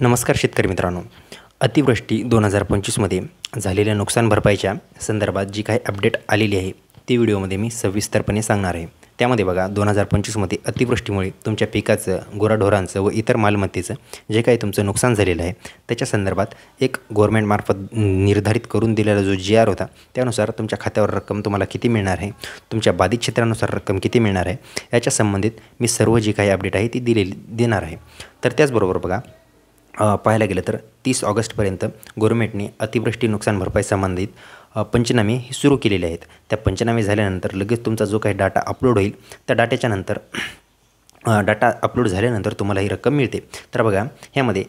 नमस्कार शेतकरी मित्रांनो. अतिवृष्टी 2025मध्ये झालेल्या नुकसान भरपाईच्या संदर्भात जी काही अपडेट आलेली आहे ती व्हिडिओमध्ये मी सविस्तरपणे सांगणार आहे. त्यामध्ये बघा 2025मध्ये अतिवृष्टीमुळे तुमच्या पिकाचं, गुराढोरांचं व इतर मालमत्तेचं जे काही तुमचं नुकसान झालेलं आहे त्याच्या संदर्भात एक गव्हर्नमेंटमार्फत निर्धारित करून दिलेला जो GR होता त्यानुसार तुमच्या खात्यावर रक्कम तुम्हाला किती मिळणार आहे, तुमच्या बाधित क्षेत्रानुसार रक्कम किती मिळणार आहे याच्या संबंधित मी सर्व जी काही अपडेट आहे ती देणार आहे. तर त्याचबरोबर बघा पाहायला गेलं तर 30 ऑगस्टपर्यंत गव्हर्नमेंटने अतिवृष्टी नुकसान भरपाई संबंधित पंचनामे हे सुरू केलेले आहेत. त्या पंचनामे झाल्यानंतर लगेच तुमचा जो काही डाटा अपलोड होईल त्या डाट्याच्या नंतर डाटा अपलोड झाल्यानंतर तुम्हाला ही रक्कम मिळते. तर बघा ह्यामध्ये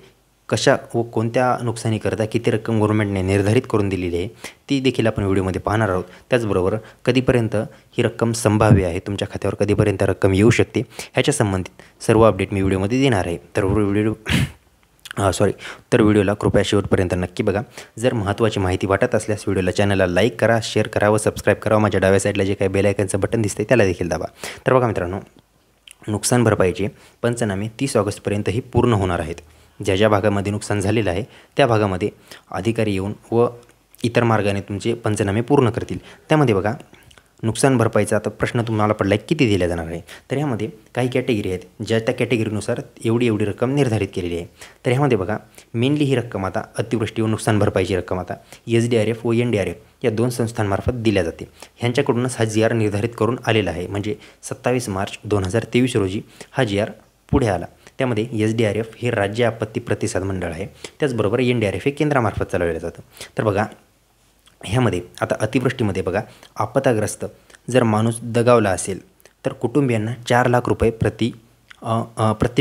कशा व कोणत्या नुकसानीकरता किती रक्कम गव्हर्नमेंटने निर्धारित करून दिलेली आहे ती देखील आपण व्हिडिओमध्ये पाहणार आहोत. त्याचबरोबर कधीपर्यंत ही रक्कम संभाव्य आहे, तुमच्या खात्यावर कधीपर्यंत रक्कम येऊ शकते ह्याच्या संबंधित सर्व अपडेट मी व्हिडिओमध्ये देणार आहे. तर व्हिडिओला कृपया शेवटपर्यंत नक्की बघा. जर महत्त्वाची माहिती वाटत असल्यास व्हिडिओला चॅनलला लाईक करा, शेअर करा व सबस्क्राईब करा. माझ्या डाव्या साईडला जे काही बेल आयकनचं बटन दिसते त्याला देखील दाबा. तर बघा मित्रांनो, नुकसान भरपाईचे पंचनामे 30 ऑगस्टपर्यंत ही पूर्ण होणार आहेत. ज्या ज्या भागामध्ये नुकसान झालेलं आहे त्या भागामध्ये अधिकारी येऊन व इतर मार्गाने तुमचे पंचनामे पूर्ण करतील. त्यामध्ये बघा नुकसान भरपाईचा आता प्रश्न तुम्हाला पडला आहे किती दिल्या जाणार आहे. तर ह्यामध्ये काही कॅटेगरी आहेत, ज्या त्या कॅटेगरीनुसार एवढी रक्कम निर्धारित केलेली आहे. तर ह्यामध्ये बघा मेनली ही रक्कम आता अतिवृष्टी व नुकसान भरपाईची रक्कम आता SDRF व NDRF या दोन संस्थांमार्फत दिल्या जाते. ह्यांच्याकडूनच हा GR निर्धारित करून आलेला आहे. म्हणजे 27 मार्च 2023 रोजी हा GR पुढे आला. त्यामध्ये SDRF हे राज्य आपत्ती प्रतिसाद मंडळ आहे, त्याचबरोबर NDRF हे केंद्रामार्फत चालवलं जातं. तर बघा ह्यामध्ये आता अतिवृष्टीमध्ये बघा आपत्ताग्रस्त जर माणूस दगावला असेल तर कुटुंबियांना 4 लाख रुपये प्रति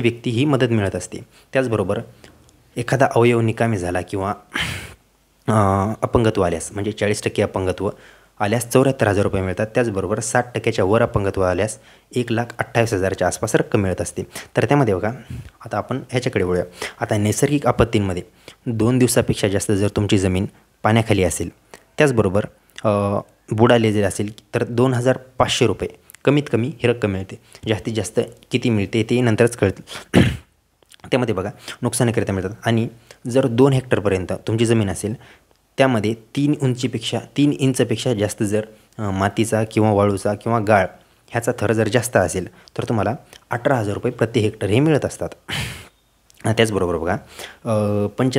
व्यक्ती ही मदत मिळत असते. त्याचबरोबर एखादा अवयव निकामी झाला किंवा अपंगत्व आल्यास म्हणजे 40% अपंगत्व आल्यास 74,000 रुपये मिळतात. त्याचबरोबर 60% वर अपंगत्व आल्यास 1,28,000च्या आसपास रक्कम मिळत असते. तर त्यामध्ये बघा आता आपण ह्याच्याकडे वळूया. आता नैसर्गिक आपत्तींमध्ये 2 दिवसापेक्षा जास्त जर तुमची जमीन पाण्याखाली असेल, त्याचबरोबर बुडाले जर असेल तर 2,500 रुपये कमीत कमी ही रक्कम मिळते. जास्तीत जास्त किती मिळते ते नंतरच कळतं. त्यामध्ये बघा नुकसानीकरिता मिळतात. आणि जर 2 हेक्टरपर्यंत तुमची जमीन असेल त्यामध्ये 3 इंचपेक्षा जास्त जर मातीचा किंवा वाळूचा किंवा गाळ ह्याचा थर जर जास्त असेल तर तुम्हाला 18,000 रुपये प्रति हेक्टर हे मिळत असतात. त्याचबरोबर बघा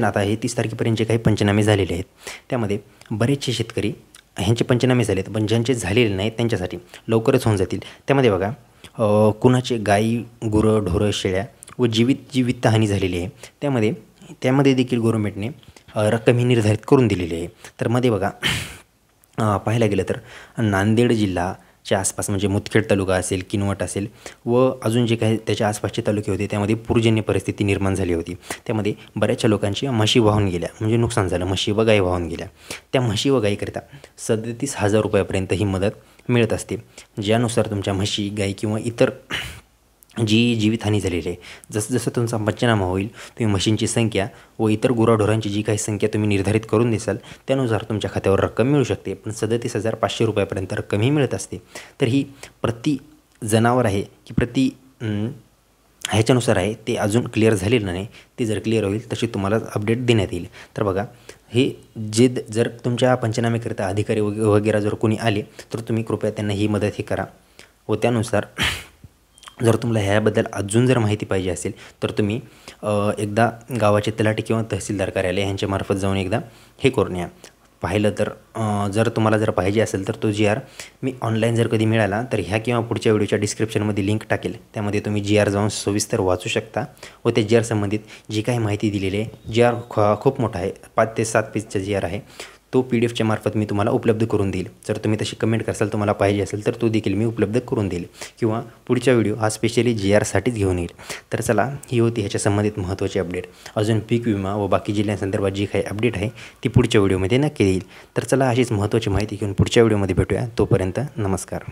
आता हे 30 तारखेपर्यंत जे काही पंचनामे झालेले आहेत त्यामध्ये बरेचसे शेतकरी ह्यांचे पंचनामे झाले आहेत, पण ज्यांचे झालेले नाहीत त्यांच्यासाठी लवकरच होऊन जातील. त्यामध्ये बघा कुणाचे गाई, गुरं, ढोरं, शेळ्या व जी वित्तहानी झालेली आहे त्यामध्ये देखील गव्हर्नमेंटने रक्कम ही निर्धारित करून दिलेली आहे. तर मध्ये बघा पाहायला गेलं तर नांदेड जिल्हाच्या आसपास म्हणजे मुदखेड तालुका असेल, किनवट असेल व अजून जे काही त्याच्या आसपासचे तालुके होते त्यामध्ये पूरजन्य परिस्थिती निर्माण झाली होती. त्यामध्ये बऱ्याचशा लोकांची म्हशी वाहून गेल्या, म्हणजे नुकसान झालं, म्हशी व गाई वाहून गेल्या. त्या म्हशी व गाईकरिता 37,000 रुपयापर्यंत ही मदत मिळत असते. ज्यानुसार तुमच्या म्हशी, गाई किंवा इतर जी जीवितहानी झालेली आहे, जसं तुमचा पंचनामा होईल तुम्ही म्हशींची संख्या व इतर गुराढोरांची जी काही संख्या तुम्ही निर्धारित करून देसाल त्यानुसार तुमच्या खात्यावर रक्कम मिळू शकते. पण 37,500 रुपयापर्यंत रक्कम ही मिळत असते. तर ही प्रति जनावर आहे की प्रति ह्याच्यानुसार आहे, ते अजून क्लिअर झालेलं नाही. ते जर क्लिअर होईल तशी तुम्हाला अपडेट देण्यात येईल. तर बघा हे जर तुमच्या पंचनामेकरिता अधिकारी वगैरे जर कोणी आले तर तुम्ही कृपया त्यांना ही मदत ही करा. व त्यानुसार जर तुम्हाला ह्याबद्दल अजून जर माहिती पाहिजे असेल तर तुम्ही एकदा गावाचे तलाठी किंवा तहसीलदार कार्यालय ह्यांच्यामार्फत जाऊन एकदा हे करून या. पाहिलं तर जर तुम्हाला जर पाहिजे असेल तर तो GR मी ऑनलाईन जर कधी मिळाला तर ह्या किंवा पुढच्या व्हिडिओच्या डिस्क्रिप्शनमध्ये लिंक टाकेल. त्यामध्ये तुम्ही GR जाऊन सविस्तर वाचू शकता व त्या GR संबंधित जी काही माहिती दिलेली आहे. GR खूप मोठा आहे, 5 ते 7 पेजचा GR आहे. तो PDF मार्फत मी तुम्हाला उपलब्ध करून देईल. जर तुम्ही तशी कमेंट कराल तुम्हाला पाहिजे असेल तर तो देखील मी उपलब्ध करून देईल किंवा पुढच्या व्हिडिओ हा स्पेशली GRसाठीच घेऊन येईल. तर चला ही होती ह्याच्या संबंधित महत्त्वाची अपडेट. अजून पीक विमा व बाकी जिल्ह्यांसंदर्भात जी काही अपडेट आहे ती पुढच्या व्हिडिओमध्ये नक्की येईल. तर चला अशीच महत्त्वाची माहिती घेऊन पुढच्या व्हिडिओमध्ये भेटूया. तोपर्यंत नमस्कार.